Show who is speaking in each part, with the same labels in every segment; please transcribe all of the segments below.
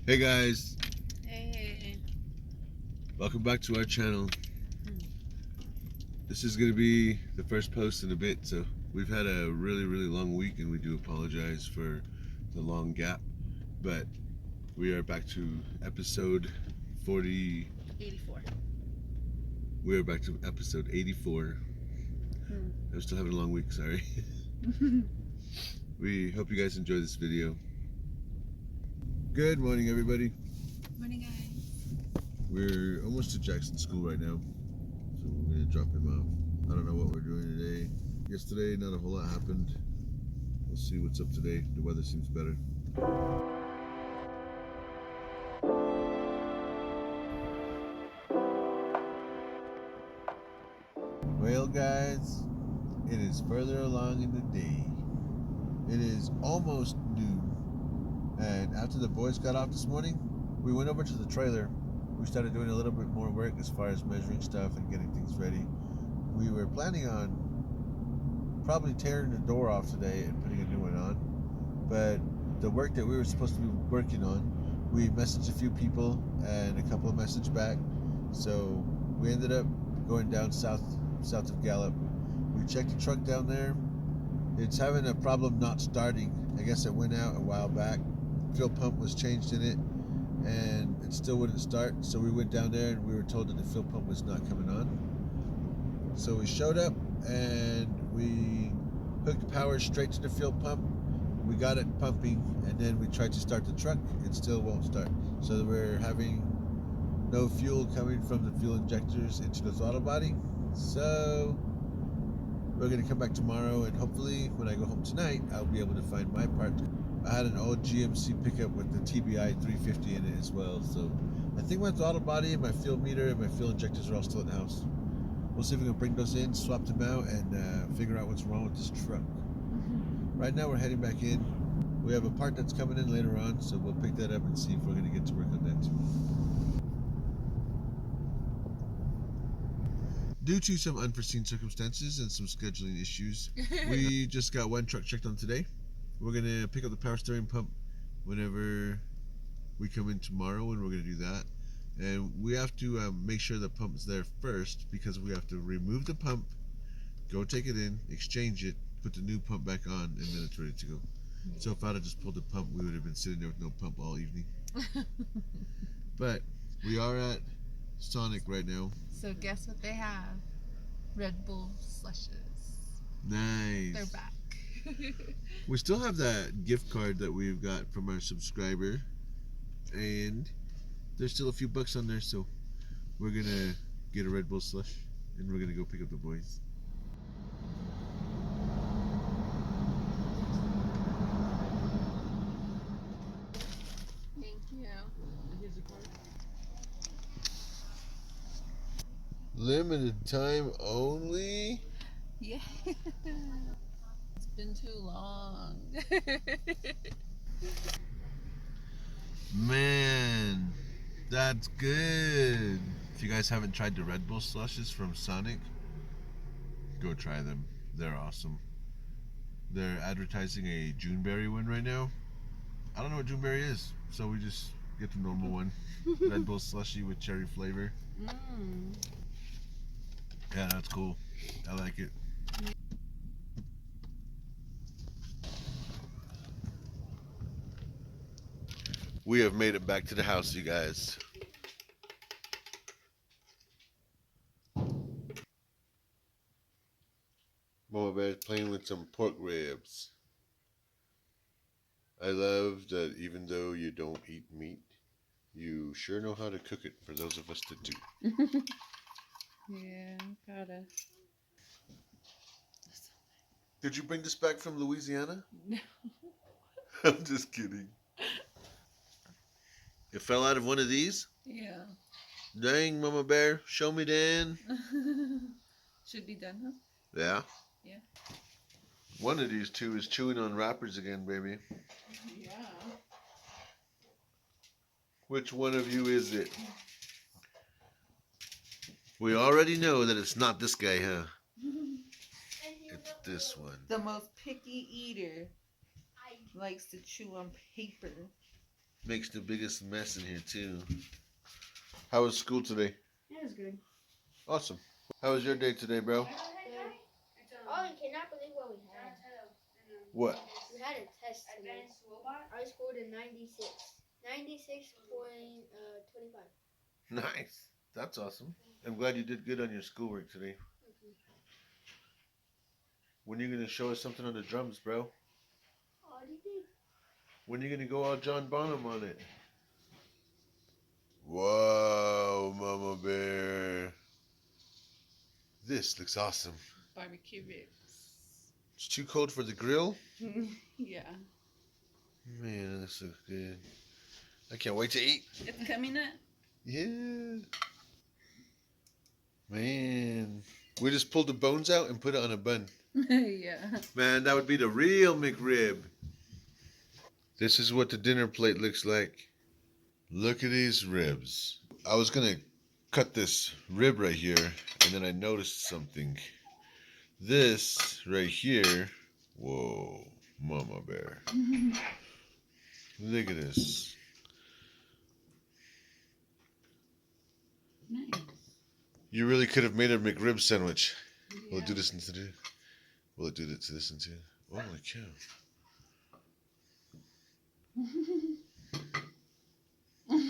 Speaker 1: Hey guys,
Speaker 2: Hey.
Speaker 1: welcome back to our channel. This is going to be the first post in a bit, so we've had a really long week and we do apologize for the long gap, but we are back to episode 40.
Speaker 2: 84.
Speaker 1: We are back to episode 84. I'm still having a long week, sorry. We hope you guys enjoy this video. Good morning, everybody.
Speaker 2: Morning, guys.
Speaker 1: We're almost to Jackson School right now, so we're going to drop him off. I don't know what we're doing today. Yesterday, not a whole lot happened. We'll see what's up today. The weather seems better. Well, guys, it is further along in the day. It is almost noon, and after the boys got off this morning, we went over to the trailer. We started doing a little bit more work as far as measuring stuff and getting things ready. We were planning on probably tearing the door off today and putting a new one on, but the work that we were supposed to be working on, we messaged a few people and a couple messaged back, so we ended up going down south of Gallup. We checked the truck down there. It's having a problem not starting. I guess it went out a while back. Fuel pump was changed in it and it still wouldn't start, so we went down there and we were told that the fuel pump was not coming on. So we showed up and we hooked power straight to the fuel pump. We got it pumping, and then we tried to start the truck. It still won't start. So we're having no fuel coming from the fuel injectors into the throttle body. So we're going to come back tomorrow, and hopefully when I go home tonight, I'll be able to find my part. I had an old GMC pickup with the TBI 350 in it as well. So I think my throttle body and my fuel meter and my fuel injectors are all still in the house. We'll see if we can bring those in, swap them out, and figure out what's wrong with this truck. Right now we're heading back in. We have a part that's coming in later on, so we'll pick that up and see if we're going to get to work on that too. Due to some unforeseen circumstances and some scheduling issues, we just got one truck checked on today. We're going to pick up the power steering pump whenever we come in tomorrow, and we're going to do that. And we have to make sure the pump's there first, because we have to remove the pump, go take it in, exchange it, put the new pump back on, and then it's ready to go. So if I'd have just pulled the pump, we would have been sitting there with no pump all evening. But we are at Sonic right now.
Speaker 2: So guess what they have? Red Bull slushes.
Speaker 1: Nice.
Speaker 2: They're back.
Speaker 1: We still have that gift card that we've got from our subscriber, and there's still a few bucks on there, so we're gonna get a Red Bull slush and we're gonna go pick up the boys.
Speaker 2: Thank you.
Speaker 1: Limited time only?
Speaker 2: Yeah. It's been too long.
Speaker 1: Man, that's good. If you guys haven't tried the Red Bull slushes from Sonic, go try them. They're awesome. They're advertising a Juneberry one right now. I don't know what Juneberry is, so we just get the normal one. Red Bull slushy with cherry flavor. Yeah, that's cool. I like it. We have made it back to the house, you guys. Mama Bear's playing with some pork ribs. I love that even though you don't eat meat, you sure know how to cook it for those of us that do.
Speaker 2: Yeah, gotta.
Speaker 1: Did you bring this back from Louisiana?
Speaker 2: No.
Speaker 1: I'm just kidding. It fell out of one of these?
Speaker 2: Yeah.
Speaker 1: Dang, Mama Bear, show me then.
Speaker 2: Should be done, huh?
Speaker 1: Yeah?
Speaker 2: Yeah.
Speaker 1: One of these two is chewing on wrappers again, baby.
Speaker 2: Yeah.
Speaker 1: Which one of you is it? We already know that it's not this guy, huh? It's this one.
Speaker 2: The most picky eater likes to chew on paper.
Speaker 1: makes the biggest mess in here too. How was school today?
Speaker 3: It was good.
Speaker 1: Awesome. How was your day today, bro?
Speaker 3: Good. Oh, you cannot believe what we had.
Speaker 1: What?
Speaker 3: We had a test today. I scored a 96. 96.25.
Speaker 1: Nice. That's awesome. I'm glad you did good on your schoolwork today. When are you gonna show us something on the drums, bro?
Speaker 3: Already did.
Speaker 1: When are you gonna go all John Bonham on it? Whoa, Mama Bear. This looks awesome.
Speaker 2: Barbecue ribs.
Speaker 1: It's too cold for the grill?
Speaker 2: Yeah.
Speaker 1: Man, this looks good. I can't wait to eat.
Speaker 2: It's coming up.
Speaker 1: Yeah. Man. We just pulled the bones out and put it on a bun.
Speaker 2: Yeah.
Speaker 1: Man, that would be the real McRib. This is what the dinner plate looks like. Look at these ribs. I was gonna cut this rib right here, and then I noticed something. This right here. Whoa, Mama Bear. Look at this.
Speaker 2: Nice.
Speaker 1: You really could have made a McRib sandwich. Will it do this into the? Will it do it to this into? Oh my cow.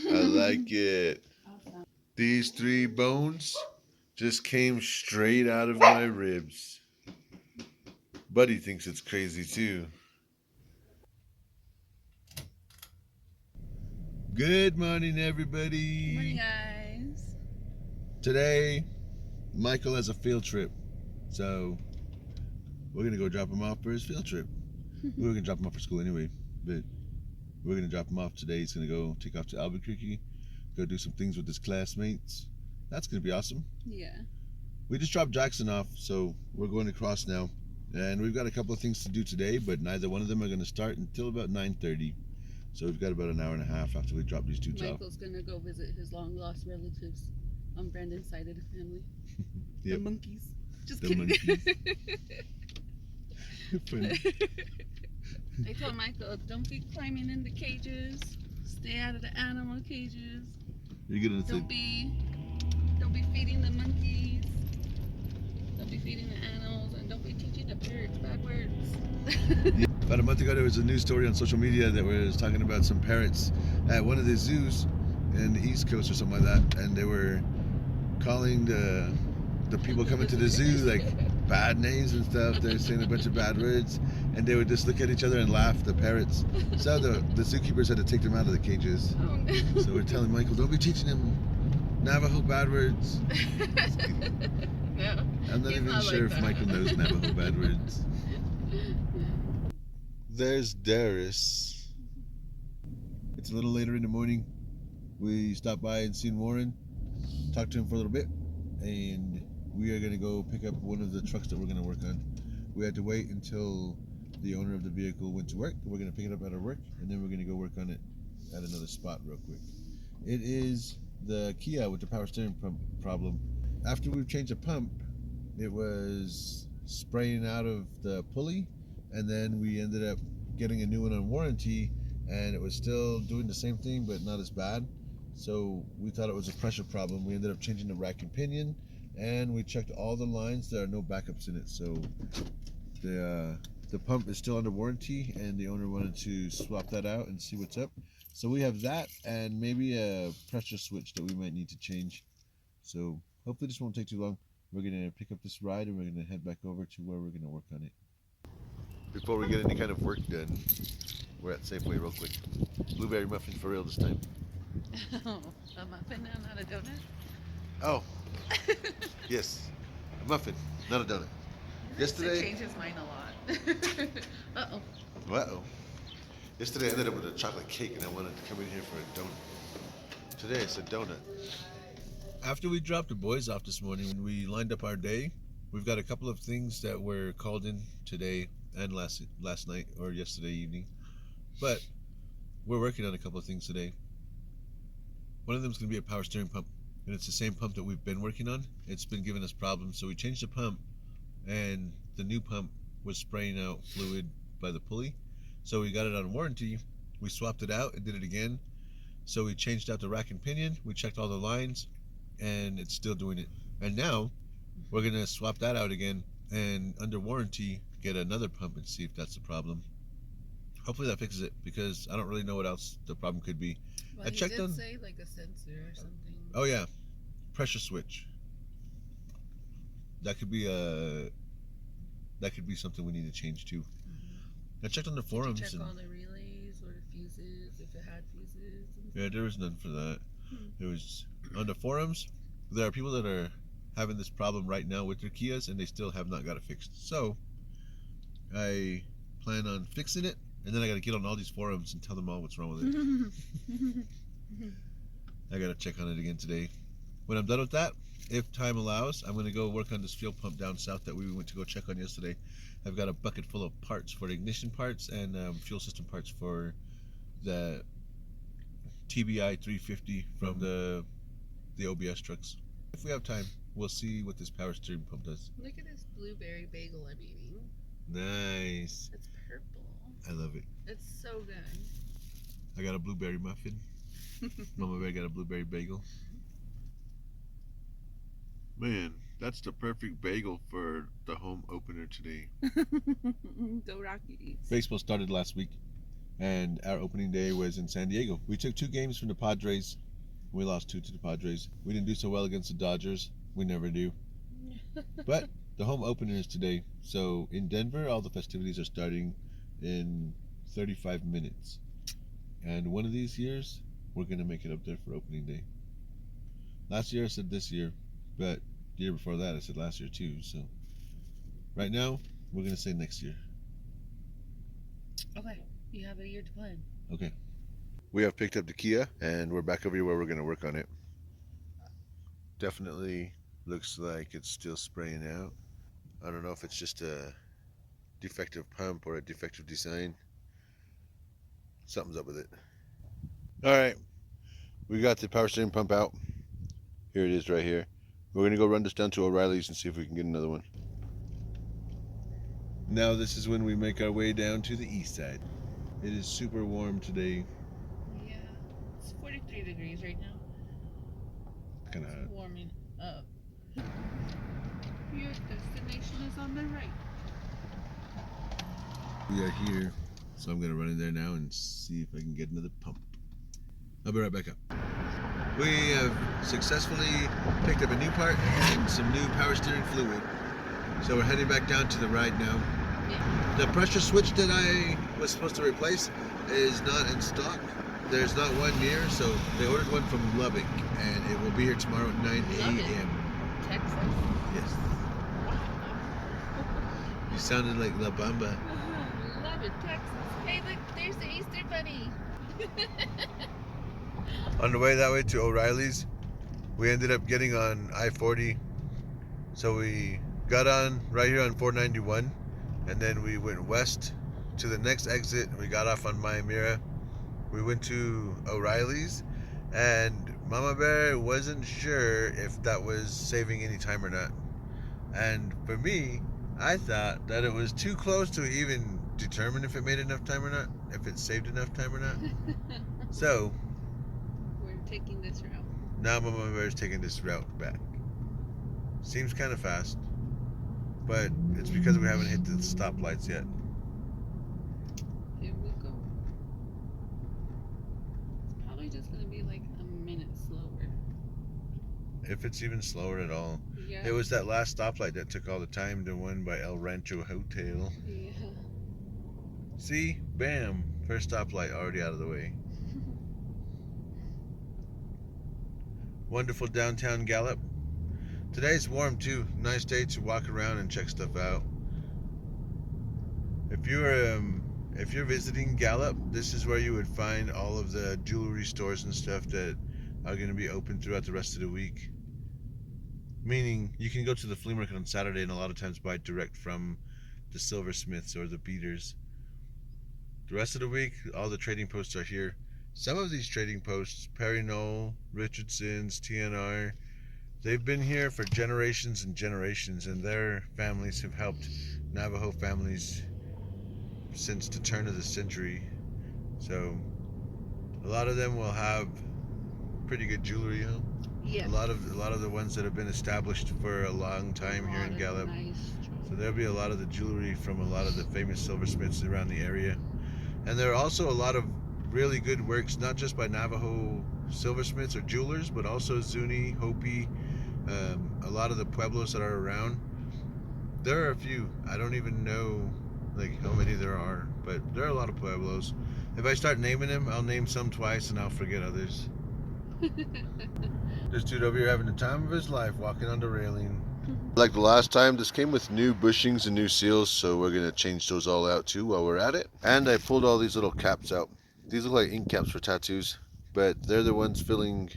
Speaker 1: I like it.
Speaker 2: Awesome.
Speaker 1: These 3 bones just came straight out of my ribs. Buddy thinks it's crazy too. Good morning, everybody.
Speaker 2: Morning, guys.
Speaker 1: Today, Michael has a field trip, so we're gonna go drop him off for his field trip. We were gonna drop him off for school anyway, but we're gonna drop him off today. He's gonna go take off to Albuquerque, go do some things with his classmates. That's gonna be awesome.
Speaker 2: Yeah.
Speaker 1: We just dropped Jackson off, so we're going across now, and we've got a couple of things to do today, but neither one of them are gonna start until about 9:30. So we've got about an hour and a half after we drop these dudes off.
Speaker 2: Michael's gonna go visit his long lost relatives on Brandon's side of the family.
Speaker 1: Yep.
Speaker 2: The monkeys. Just
Speaker 1: The
Speaker 2: kidding.
Speaker 1: monkeys. Funny.
Speaker 2: I told Michael, don't be climbing in the cages. Stay out of the animal cages.
Speaker 1: You're gonna say,
Speaker 2: Don't be feeding the monkeys. Don't be feeding the animals, and don't be teaching the parrots bad words.
Speaker 1: about a month ago, there was a news story on social media that was talking about some parrots at one of the zoos in the East Coast or something like that, and they were calling the people coming to the zoo like bad names and stuff. They're saying a bunch of bad words, and they would just look at each other and laugh, the parrots. So the zookeepers had to take them out of the cages.
Speaker 2: Oh no.
Speaker 1: So we're telling Michael, don't be teaching him Navajo bad words.
Speaker 2: No.
Speaker 1: I'm not
Speaker 2: He's
Speaker 1: even
Speaker 2: not
Speaker 1: sure
Speaker 2: like
Speaker 1: if
Speaker 2: that.
Speaker 1: Michael knows Navajo bad words. There's Darius. It's a little later in the morning. We stopped by and seen Warren, talked to him for a little bit, and we are going to go pick up one of the trucks that we're going to work on. We had to wait until the owner of the vehicle went to work. We're going to pick it up at our work, and then we're going to go work on it at another spot real quick. It is the Kia with the power steering pump problem. After we've changed the pump, it was spraying out of the pulley, and then we ended up getting a new one on warranty, and it was still doing the same thing but not as bad. So we thought it was a pressure problem. We ended up changing the rack and pinion, and we checked all the lines. There are no backups in it, so the pump is still under warranty, and the owner wanted to swap that out and see what's up. So we have that and maybe a pressure switch that we might need to change. So hopefully this won't take too long. We're gonna pick up this ride and we're gonna head back over to where we're gonna work on it. Before we get any kind of work done, we're at Safeway real quick. Blueberry muffins for real this time.
Speaker 2: Oh, a muffin now, not a donut?
Speaker 1: Oh, yes, a muffin, not a donut.
Speaker 2: He
Speaker 1: Yesterday,
Speaker 2: changes mine a lot. Uh-oh.
Speaker 1: uh-oh. Yesterday I ended up with a chocolate cake and I wanted to come in here for a donut. Today it's a donut. After we dropped the boys off this morning and we lined up our day, we've got a couple of things that were called in today and last night or yesterday evening. But we're working on a couple of things today. One of them is going to be a power steering pump, and it's the same pump that we've been working on. It's been giving us problems, so we changed the pump, and the new pump was spraying out fluid by the pulley. So we got it on warranty, we swapped it out and did it again. So we changed out the rack and pinion, we checked all the lines, and it's still doing it. And now we're gonna swap that out again and under warranty get another pump and see if that's the problem. Hopefully that fixes it, because I don't really know what else the problem could be.
Speaker 2: Well,
Speaker 1: I checked
Speaker 2: he did
Speaker 1: on.
Speaker 2: say like a sensor or something.
Speaker 1: Oh yeah, pressure switch. That could be something we need to change too. I checked on the forums.
Speaker 2: Did you check
Speaker 1: and
Speaker 2: all the relays or the fuses, if it had fuses?
Speaker 1: yeah, there was none for that. It was on the forums. There are people that are having this problem right now with their Kias, and they still have not got it fixed. So I plan on fixing it, and then I got to get on all these forums and tell them all what's wrong with it. I got to check on it again today. When I'm done with that, if time allows, I'm going to go work on this fuel pump down south that we went to go check on yesterday. I've got a bucket full of parts for the ignition parts and fuel system parts for the TBI 350 from the OBS trucks. If we have time, we'll see what this power steering pump does.
Speaker 2: Look at this blueberry bagel I'm eating.
Speaker 1: Nice.
Speaker 2: It's purple.
Speaker 1: I love it.
Speaker 2: It's so good.
Speaker 1: I got a blueberry muffin. Mama Bear got a blueberry bagel. Man, that's the perfect bagel for the home opener today.
Speaker 2: Go Rockies.
Speaker 1: Baseball started last week, and our opening day was in San Diego. We took 2 games from the Padres. We lost 2 to the Padres. We didn't do so well against the Dodgers. We never do. But the home opener is today. So in Denver, all the festivities are starting in 35 minutes. And one of these years, we're going to make it up there for opening day. Last year I said this year, but the year before that I said last year too. So right now, we're going to say next year.
Speaker 2: Okay, you have a year to plan.
Speaker 1: Okay. We have picked up the Kia, and we're back over here where we're going to work on it. Definitely looks like it's still spraying out. I don't know if it's just a defective pump or a defective design. Something's up with it. Alright, we got the power steering pump out. Here it is right here. We're going to go run this down to O'Reilly's and see if we can get another one. Now this is when we make our way down to the east side. It is super warm today.
Speaker 2: Yeah, it's 43 degrees right now.
Speaker 1: Kind of hot.
Speaker 2: Warming up. Your destination is on the right.
Speaker 1: We are here, so I'm going to run in there now and see if I can get another pump. I'll be right back up. We have successfully picked up a new part and some new power steering fluid. So we're heading back down to the ride now.
Speaker 2: Yeah.
Speaker 1: The pressure switch that I was supposed to replace is not in stock. There's not one near, so they ordered one from Lubbock, and it will be here tomorrow at 9 a.m.
Speaker 2: Texas?
Speaker 1: Yes. You sounded like La Bamba.
Speaker 2: Love it, Texas. Hey, look, there's the Easter Bunny.
Speaker 1: On the way that way to O'Reilly's, we ended up getting on I-40. So we got on right here on 491, and then we went west to the next exit, and we got off on Maimira. We went to O'Reilly's, and Mama Bear wasn't sure if that was saving any time or not. And for me, I thought that it was too close to even determine if it made enough time or not, if it saved enough time or not. So
Speaker 2: We're taking this route.
Speaker 1: now Mama Bear's taking this route back. Seems kind of fast, but it's because we haven't hit the stoplights yet.
Speaker 2: Here we go. It's probably just gonna be like a minute slower.
Speaker 1: If it's even slower at all.
Speaker 2: Yeah.
Speaker 1: It was that last stoplight that took all the time, the one by El Rancho Hotel.
Speaker 2: Yeah.
Speaker 1: See? Bam! First stoplight already out of the way. Wonderful downtown Gallup. Today's warm too. Nice day to walk around and check stuff out. If you're visiting Gallup, this is where you would find all of the jewelry stores and stuff that are going to be open throughout the rest of the week. Meaning, you can go to the flea market on Saturday and a lot of times buy direct from the silversmiths or the beaters. The rest of the week, all the trading posts are here. Some of these trading posts, Perry Knoll, Richardson's, TNR, they've been here for generations and generations, and their families have helped Navajo families since the turn of the century. So a lot of them will have pretty good jewelry, huh?
Speaker 2: Yeah.
Speaker 1: A lot of the ones that have been established for a long time here in Gallup.
Speaker 2: Nice.
Speaker 1: So there'll be a lot of the jewelry from a lot of the famous silversmiths around the area. And there are also a lot of really good works, not just by Navajo silversmiths or jewelers, but also Zuni, Hopi, a lot of the pueblos that are around. There are a few. I don't even know like how many there are, but there are a lot of pueblos. If I start naming them, I'll name some twice and I'll forget others. This dude over here having the time of his life walking on the railing. Like the last time, this came with new bushings and new seals, so we're gonna change those all out too while we're at it. And I pulled all these little caps out. These look like ink caps for tattoos, but they're the ones filling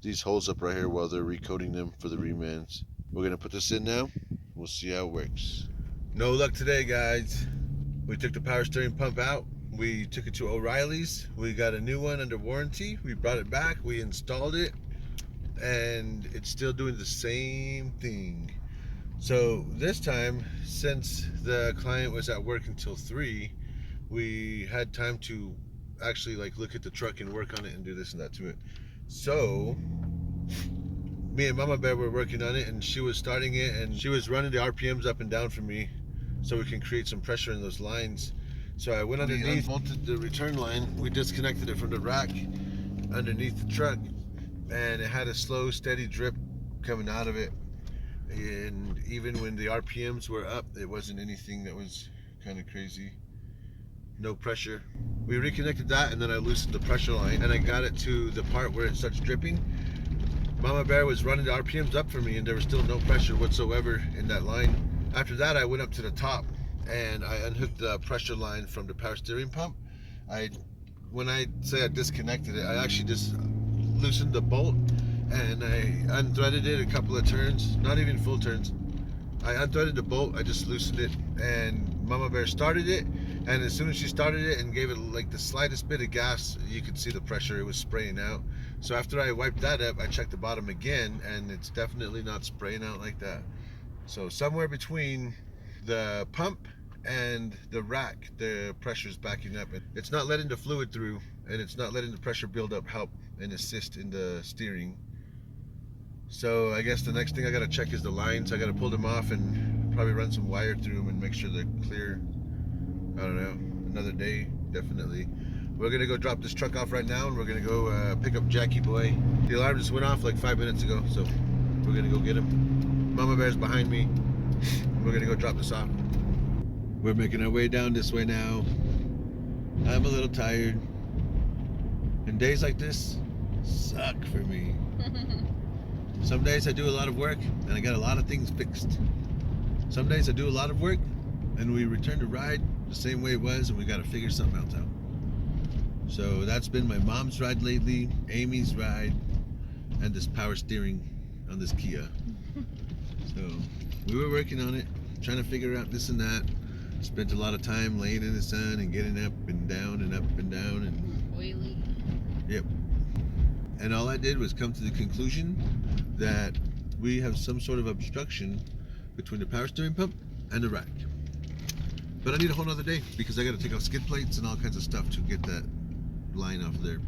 Speaker 1: these holes up right here while they're recoating them for the remans. We're gonna put this in now. We'll see how it works. No luck today, guys. We took the power steering pump out. We took it to O'Reilly's. We got a new one under warranty. We brought it back. We installed it, and it's still doing the same thing. So this time, since the client was at work until 3, we had time to actually like look at the truck and work on it and do this and that to it. So me and Mama Bear were working on it, and she was starting it, and she was running the RPMs up and down for me so we can create some pressure in those lines. So I went underneath, unbolted the return line. We disconnected it from the rack underneath the truck, and it had a slow, steady drip coming out of it. And even when the RPMs were up, it wasn't anything that was kind of crazy. No pressure. We reconnected that, and then I loosened the pressure line, and I got it to the part where it starts dripping. Mama Bear was running the RPMs up for me, and there was still no pressure whatsoever in that line. After that, I went up to the top, and I unhooked the pressure line from the power steering pump. When I say I disconnected it, I actually just loosened the bolt, and I unthreaded it a couple of turns, not even full turns. I unthreaded the bolt, I just loosened it, and Mama Bear started it, and as soon as she started it and gave it like the slightest bit of gas, you could see the pressure, it was spraying out. So after I wiped that up, I checked the bottom again, and it's definitely not spraying out like that. So somewhere between the pump and the rack, the pressure's backing up. It's not letting the fluid through, and it's not letting the pressure build up, help and assist in the steering. So I guess the next thing I gotta check is the lines. I gotta pull them off and probably run some wire through them and make sure they're clear. I don't know, another day, definitely. We're gonna go drop this truck off right now, and we're gonna go pick up Jackie Boy. The alarm just went off like 5 minutes ago, so we're gonna go get him. Mama Bear's behind me. We're gonna go drop this off. We're making our way down this way now. I'm a little tired, and days like this suck for me. Some days I do a lot of work and I got a lot of things fixed. Some days I do a lot of work and we return to ride the same way it was, and we got to figure something else out. So that's been my mom's ride lately, Amy's ride, and this power steering on this Kia. So we were working on it, trying to figure out this and that. Spent a lot of time laying in the sun and getting up and down and up and down and
Speaker 2: Oily.
Speaker 1: Yep. And all I did was come to the conclusion that we have some sort of obstruction between the power steering pump and the rack. But I need a whole nother day because I got to take off skid plates and all kinds of stuff to get that line off there.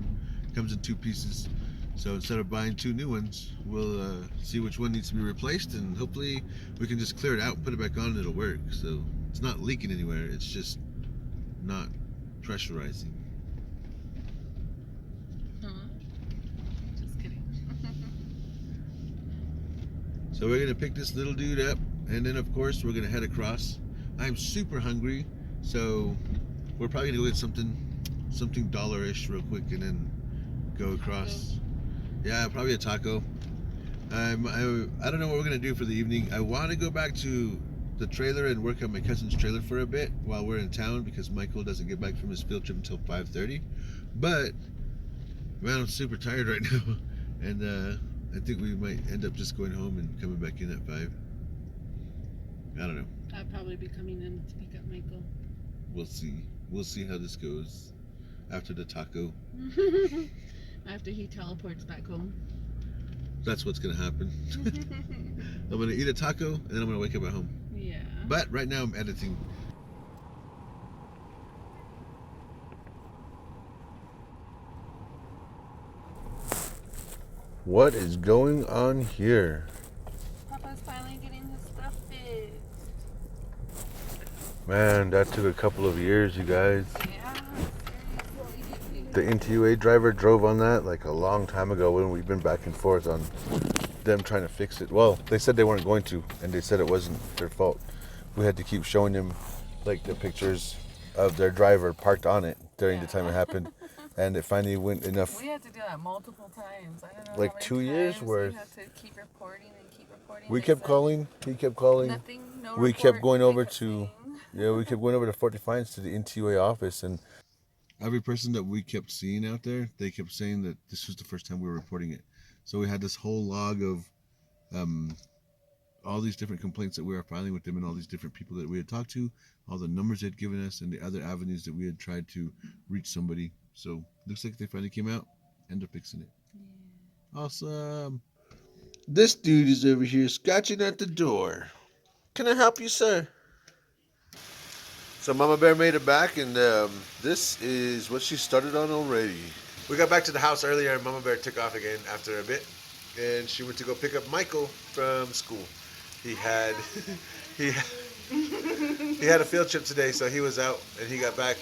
Speaker 1: It comes in 2 pieces. So instead of buying 2 new ones, we'll see which one needs to be replaced, and hopefully we can just clear it out and put it back on and it'll work. So it's not leaking anywhere, it's just not pressurizing.
Speaker 2: Just kidding.
Speaker 1: So we're gonna pick this little dude up, and then of course we're gonna head across. I'm super hungry, so we're probably gonna go get something dollar-ish real quick and then go across. Yeah, probably a taco. I don't know what we're gonna do for the evening. I want to go back to the trailer and work on my cousin's trailer for a bit while we're in town, because Michael doesn't get back from his field trip until 5:30. But man, I'm super tired right now, and I think we might end up just going home and coming back in at 5. I don't know.
Speaker 2: I'll probably be coming in to pick up Michael.
Speaker 1: We'll see. We'll see how this goes after the taco.
Speaker 2: After he teleports back home.
Speaker 1: That's what's gonna happen. I'm gonna eat a taco and then I'm gonna wake up at home.
Speaker 2: Yeah.
Speaker 1: But right now I'm editing. What is going on here?
Speaker 2: Papa's finally getting his stuff fixed.
Speaker 1: Man, that took a couple of years, you guys.
Speaker 2: Yeah, seriously.
Speaker 1: The NTUA driver drove on that like a long time ago when we've been back and forth on them trying to fix it. Well, they said they weren't going to, and they said it wasn't their fault. We had to keep showing them like the pictures of their driver parked on it during the time it happened, and it finally went enough.
Speaker 2: We had to do that multiple times. I don't know.
Speaker 1: Like
Speaker 2: how many
Speaker 1: 2 years
Speaker 2: times
Speaker 1: worth.
Speaker 2: We had to keep reporting and keep reporting.
Speaker 1: We
Speaker 2: They
Speaker 1: kept
Speaker 2: said
Speaker 1: calling. He kept calling.
Speaker 2: nothing, no
Speaker 1: We
Speaker 2: report,
Speaker 1: kept going
Speaker 2: they
Speaker 1: over
Speaker 2: kept
Speaker 1: to,
Speaker 2: saying.
Speaker 1: we kept going over to Fort Defiance to the NTUA office, and every person that we kept seeing out there, they kept saying that this was the first time we were reporting it. So we had this whole log of all these different complaints that we were filing with them, and all these different people that we had talked to, all the numbers they'd given us, and the other avenues that we had tried to reach somebody. So looks like they finally came out and they're fixing it. Yeah. Awesome. This dude is over here scratching at the door. Can I help you, sir? So Mama Bear made it back, and this is what she started on already. We got back to the house earlier, and Mama Bear took off again after a bit, and she went to go pick up Michael from school. He had he had a field trip today, so he was out, and he got back.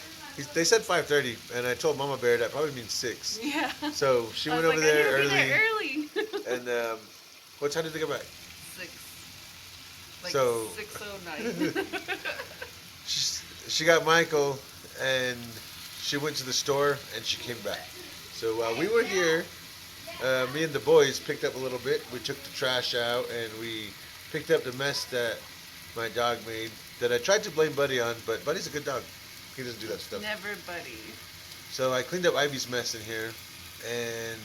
Speaker 1: They said 5:30, and I told Mama Bear that probably means 6.
Speaker 2: Yeah.
Speaker 1: So she went
Speaker 2: I was
Speaker 1: over
Speaker 2: like,
Speaker 1: there
Speaker 2: I
Speaker 1: early.
Speaker 2: need to be there early.
Speaker 1: And what time did they get back?
Speaker 2: 6. Like
Speaker 1: So
Speaker 2: 6:09.
Speaker 1: she got Michael, and she went to the store, and she came back. So while we were here, me and the boys picked up a little bit. We took the trash out, and we picked up the mess that my dog made, that I tried to blame Buddy on, but Buddy's a good dog. He doesn't do that stuff.
Speaker 2: Never, buddy.
Speaker 1: So I cleaned up Ivy's mess in here and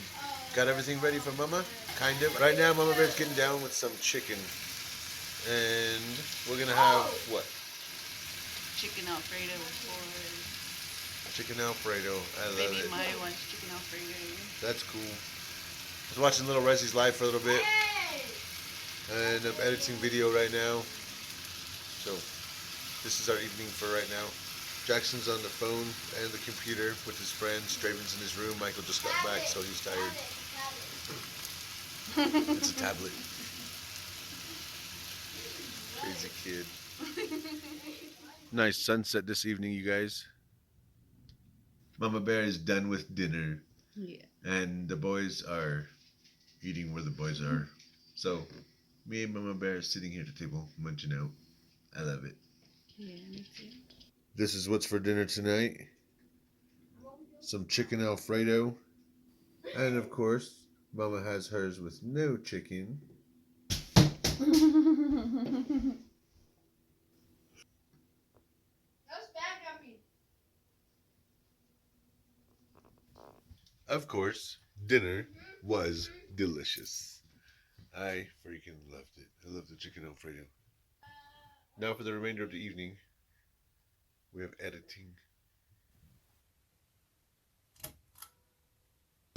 Speaker 1: got everything ready for Mama, kind of. Right now, Mama Bear's getting down with some chicken. And we're going to have what?
Speaker 2: Chicken Alfredo for
Speaker 1: Chicken Alfredo. I love
Speaker 2: baby
Speaker 1: it.
Speaker 2: Maya wants chicken Alfredo.
Speaker 1: That's cool. I was watching Little Rezzy's live for a little bit. And I'm editing video right now. So this is our evening for right now. Jackson's on the phone and the computer with his friends. Draven's in his room. Michael just got back, so he's tired. It's a tablet. Crazy kid. Nice sunset this evening, you guys. Mama Bear is done with dinner.
Speaker 2: Yeah.
Speaker 1: And the boys are eating where the boys are. So me and Mama Bear are sitting here at the table munching out. I love it.
Speaker 2: Yeah, me too.
Speaker 1: This is what's for dinner tonight. Some chicken Alfredo. And of course, Mama has hers with no chicken. Of course, dinner was delicious. I freaking loved it. I love the chicken Alfredo. Now for the remainder of the evening, we have editing.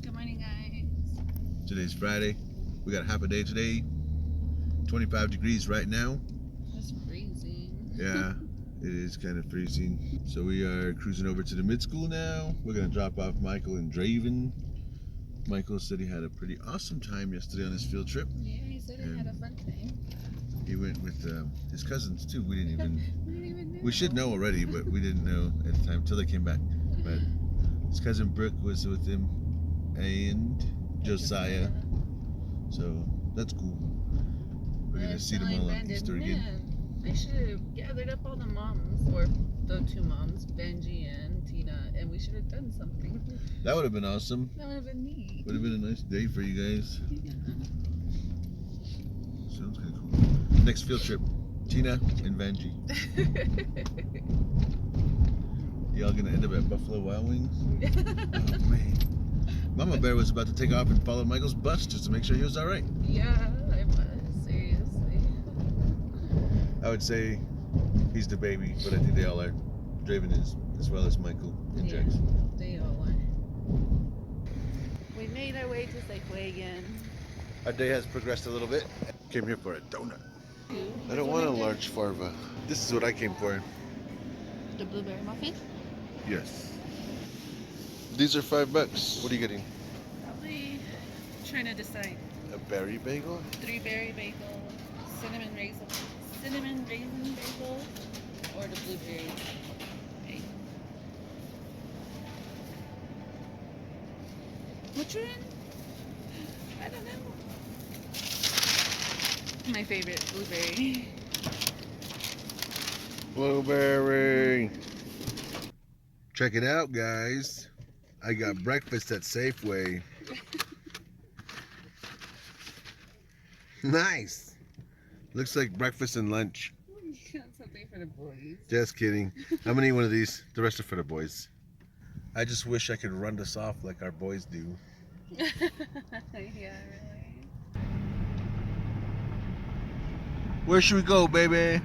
Speaker 2: Good morning, guys.
Speaker 1: Today's Friday. We got half a day today. 25 degrees right now.
Speaker 2: It's freezing.
Speaker 1: Yeah, it is kind of freezing. So we are cruising over to the mid-school now. We're going to drop off Michael and Draven. Michael said he had a pretty awesome time yesterday on his field trip.
Speaker 2: Yeah, he said he had a fun time.
Speaker 1: He went with his cousins too. We didn't even
Speaker 2: know.
Speaker 1: we should know already, but we didn't know at the time until they came back. But his cousin Brooke was with him, and Josiah. So that's cool. We're gonna see them all on Easter again.
Speaker 2: I should have gathered up all the moms, or the 2 moms, Benji and Tina, and we should have done something.
Speaker 1: That would have been awesome.
Speaker 2: That would have been neat.
Speaker 1: Would have been a nice day for you guys.
Speaker 2: Yeah.
Speaker 1: Sounds kind of cool. Next field trip, Tina and Benji. Y'all gonna end up at Buffalo Wild Wings? Oh man. Mama Bear was about to take off and follow Michael's bus just to make sure he was alright.
Speaker 2: Yeah, I was, seriously.
Speaker 1: I would say he's the baby, but I think they all are. Draven is, as well as Michael and
Speaker 2: Yeah.
Speaker 1: Jackson.
Speaker 2: They all are. We made our way to Safeway again.
Speaker 1: Our day has progressed a little bit. Came here for a donut. I don't want a large farva. This is what I came for.
Speaker 2: The blueberry muffin?
Speaker 1: Yes. These are $5. What are you getting?
Speaker 2: Probably trying to decide.
Speaker 1: A berry bagel?
Speaker 2: 3 berry bagel, cinnamon raisin bagel, or the blueberry bagel. Which one? I don't know. My favorite, blueberry.
Speaker 1: Blueberry. Check it out, guys. I got breakfast at Safeway. Nice. Looks like breakfast and lunch.
Speaker 2: Got something for the boys.
Speaker 1: Just kidding. I'm gonna eat one of these. The rest are for the boys. I just wish I could run this off like our boys do.
Speaker 2: Yeah, really.
Speaker 1: Where should we go, baby?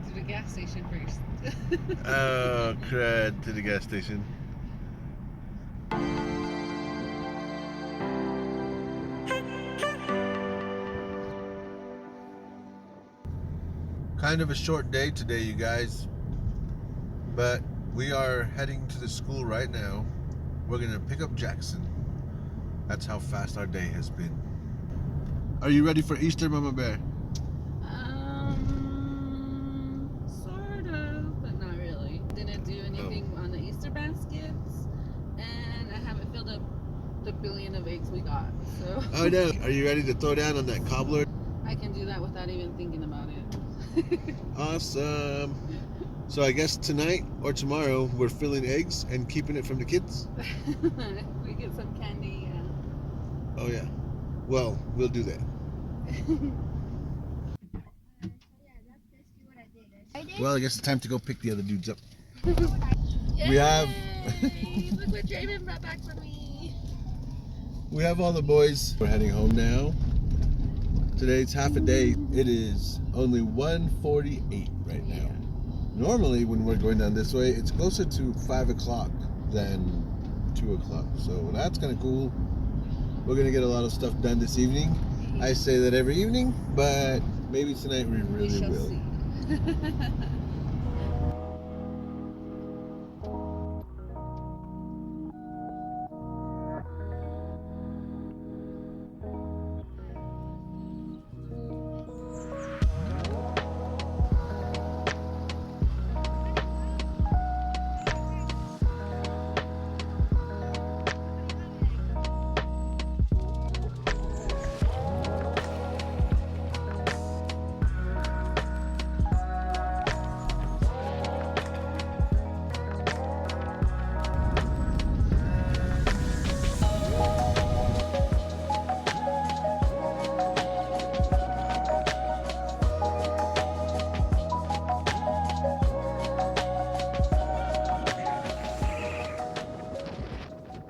Speaker 2: To the gas station first.
Speaker 1: Oh, crud. To the gas station. Kind of a short day today, you guys. But we are heading to the school right now. We're going to pick up Jackson. That's how fast our day has been. Are you ready for Easter, Mama Bear?
Speaker 2: Sort of, but not really. Didn't do anything on the Easter baskets, and I haven't filled up the billion of eggs we got. So.
Speaker 1: Oh no! Are you ready to throw down on that cobbler?
Speaker 2: I can do that without even thinking about it.
Speaker 1: Awesome. So I guess tonight or tomorrow we're filling eggs and keeping it from the kids?
Speaker 2: We get some candy, yeah.
Speaker 1: Oh yeah. Well, we'll do that. Well, I guess it's time to go pick the other dudes up. We have
Speaker 2: Look what Draven brought back for me.
Speaker 1: we have all the boys. We're heading home now. Today's half a day. It is only 1:48 right now. Normally when we're going down this way, it's closer to 5 o'clock than 2 o'clock. So that's kind of cool. We're going to get a lot of stuff done this evening. I say that every evening, but maybe tonight we really will.
Speaker 2: See.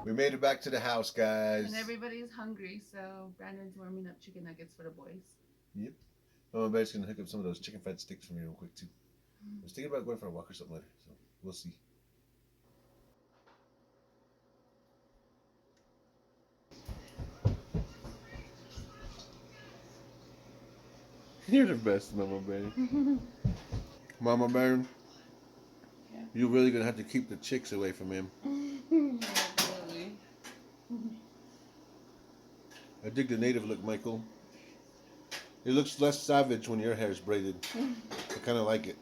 Speaker 1: We made it back to the house, guys.
Speaker 2: And everybody's hungry, so Brandon's warming up chicken nuggets for the boys.
Speaker 1: Yep. Mama Bear's going to hook up some of those chicken fried sticks for me real quick, too. I was thinking about going for a walk or something later, so we'll see. You're the best, Mama Bear. Mama Bear,
Speaker 2: Yeah.
Speaker 1: you're really going to have to keep the chicks away from him.
Speaker 2: Absolutely.
Speaker 1: I dig the native look, Michael. It looks less savage when your hair is braided. I kind of like it.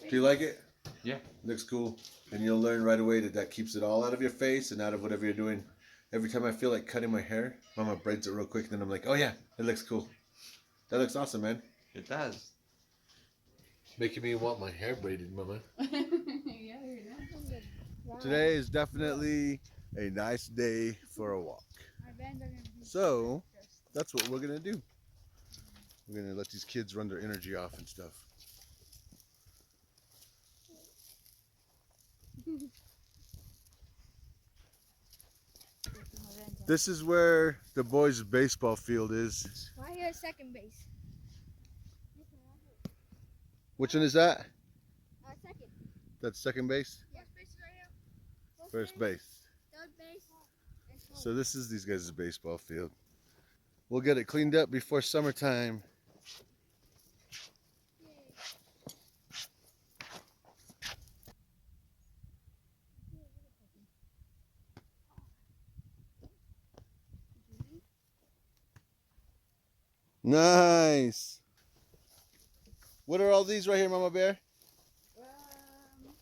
Speaker 1: Do you like it?
Speaker 4: Yeah.
Speaker 1: Looks cool. And you'll learn right away that keeps it all out of your face and out of whatever you're doing. Every time I feel like cutting my hair, Mama braids it real quick, and then I'm like, oh yeah, it looks cool. That looks awesome, man.
Speaker 4: It does.
Speaker 1: Making me want my hair braided, Mama.
Speaker 2: Yeah, you're not.
Speaker 1: Today is definitely a nice day for a walk. So, that's what we're going to do. We're going to let these kids run their energy off and stuff. This is where the boys' baseball field is.
Speaker 3: Why are you at second base?
Speaker 1: Which one is that?
Speaker 3: Second.
Speaker 1: That's second base?
Speaker 3: First base is right here.
Speaker 1: First base.
Speaker 3: Third base.
Speaker 1: So this is these guys' baseball field. We'll get it cleaned up before summertime. Nice. What are all these right here, Mama Bear?
Speaker 2: I don't know.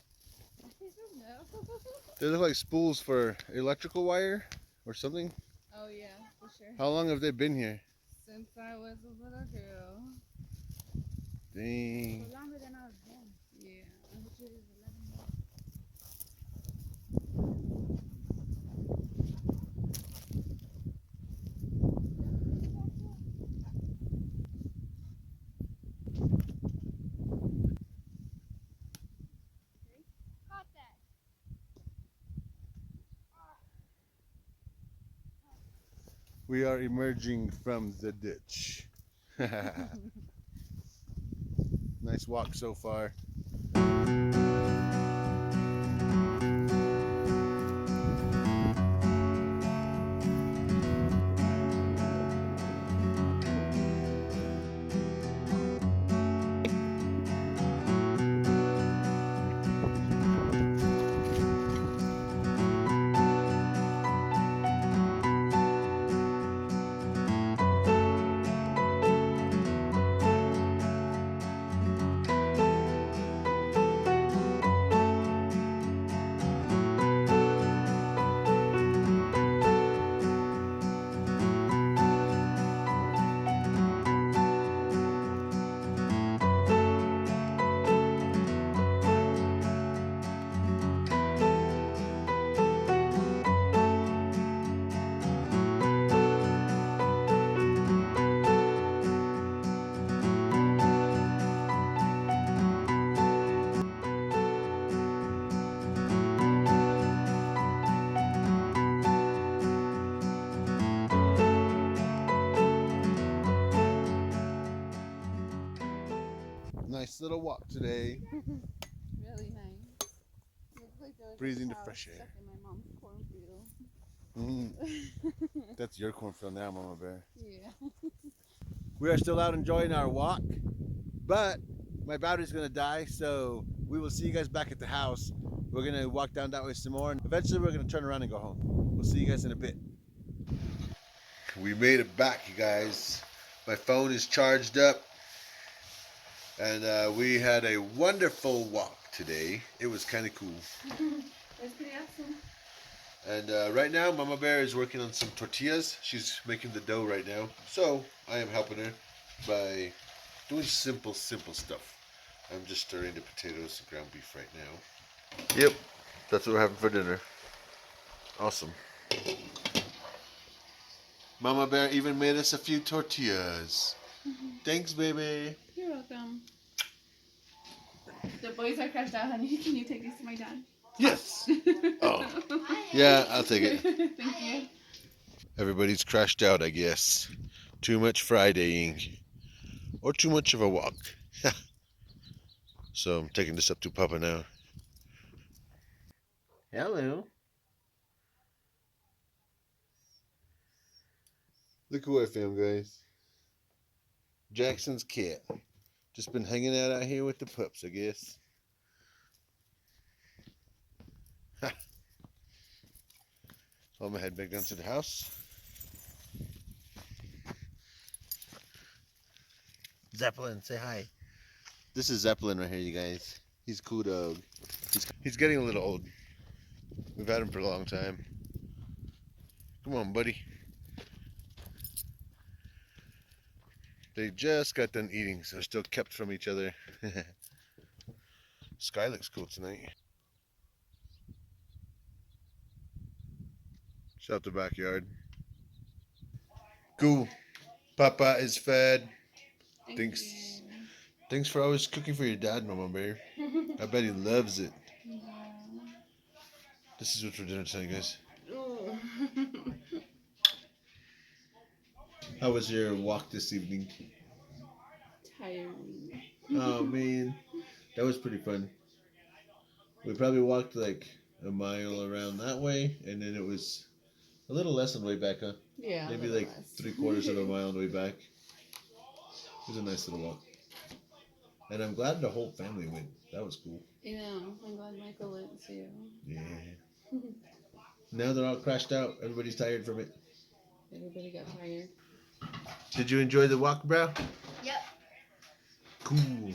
Speaker 1: They look like spools for electrical wire or something.
Speaker 2: Oh yeah, for sure.
Speaker 1: How long have they been here?
Speaker 2: Since I was a little girl.
Speaker 1: Dang.
Speaker 3: So longer than I was born.
Speaker 2: Yeah.
Speaker 3: Which is 11 months. Caught that.
Speaker 1: We are emerging from the ditch. Nice walk so far. Nice little walk today.
Speaker 2: Really nice. Looks like there was
Speaker 1: Breathing
Speaker 2: a
Speaker 1: the
Speaker 2: cow
Speaker 1: fresh air.
Speaker 2: stuck in my mom's cornfield.
Speaker 1: That's your cornfield now, Mama Bear.
Speaker 2: Yeah.
Speaker 1: We are still out enjoying our walk, but my battery's gonna die, so we will see you guys back at the house. We're gonna walk down that way some more, and eventually we're gonna turn around and go home. We'll see you guys in a bit. We made it back, you guys. My phone is charged up, and we had a wonderful walk today. It was kind of cool.
Speaker 2: That's pretty awesome.
Speaker 1: And right now, Mama Bear is working on some tortillas. She's making the dough right now. So I am helping her by doing simple stuff. I'm just stirring the potatoes and ground beef right now. Yep, that's what we're having for dinner. Awesome. Mama Bear even made us a few tortillas. Thanks, baby.
Speaker 2: You're welcome. The boys are crashed out, honey. Can you take these to my dad?
Speaker 1: Yes. Oh, yeah, I'll take it.
Speaker 2: Thank you.
Speaker 1: Everybody's crashed out, I guess. Too much Fridaying. Or too much of a walk. So I'm taking this up to Papa now. Hello. Look who I found, guys. Jackson's cat. Just been hanging out here with the pups, I guess. I'm gonna head back down to the house. Zeppelin, say hi. This is Zeppelin right here, you guys. He's a cool dog. He's getting a little old. We've had him for a long time. Come on, buddy. They just got done eating, so they're still kept from each other. Sky looks cool tonight. Shout out the backyard. Cool. Papa is fed. Thanks. Thanks for always cooking for your dad, Mama Bear. I bet he loves it.
Speaker 2: Yeah.
Speaker 1: This is what's for dinner tonight, guys.
Speaker 2: Oh.
Speaker 1: How was your walk this evening?
Speaker 2: Tiring.
Speaker 1: Oh man, that was pretty fun. We probably walked like a mile around that way, and then it was A little less on the way back, huh?
Speaker 2: Yeah.
Speaker 1: Maybe like 3/4 of a mile on the way back. It was a nice little walk. And I'm glad the whole family went. That was cool.
Speaker 2: Yeah, I'm glad Michael went too.
Speaker 1: Yeah. Now they're all crashed out. Everybody's tired from it.
Speaker 2: Everybody got tired.
Speaker 1: Did you enjoy the walk, bro?
Speaker 3: Yep.
Speaker 1: Cool.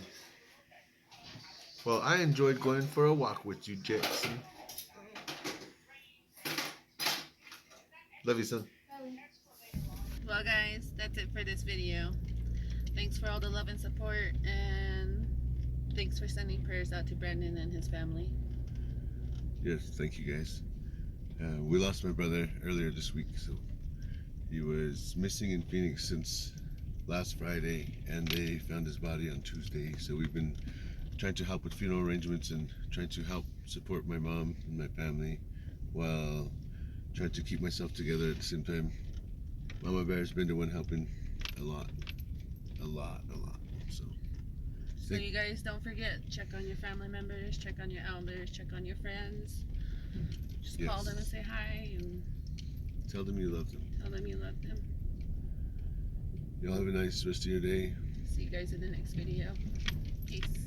Speaker 1: Well, I enjoyed going for a walk with you, Jackson. Love you, son.
Speaker 2: Well, guys, that's it for this video. Thanks for all the love and support, and thanks for sending prayers out to Brandon and his family.
Speaker 1: Yes, thank you, guys. We lost my brother earlier this week, so he was missing in Phoenix since last Friday, and they found his body on Tuesday. So we've been trying to help with funeral arrangements and trying to help support my mom and my family while trying to keep myself together at the same time. Mama Bear's been the one helping a lot. So
Speaker 2: you guys don't forget, check on your family members, check on your elders, check on your friends. Just call them and say hi and
Speaker 1: tell them you love them.
Speaker 2: tell them you love them.
Speaker 1: Y'all have a nice rest of your day.
Speaker 2: See you guys in the next video. Peace.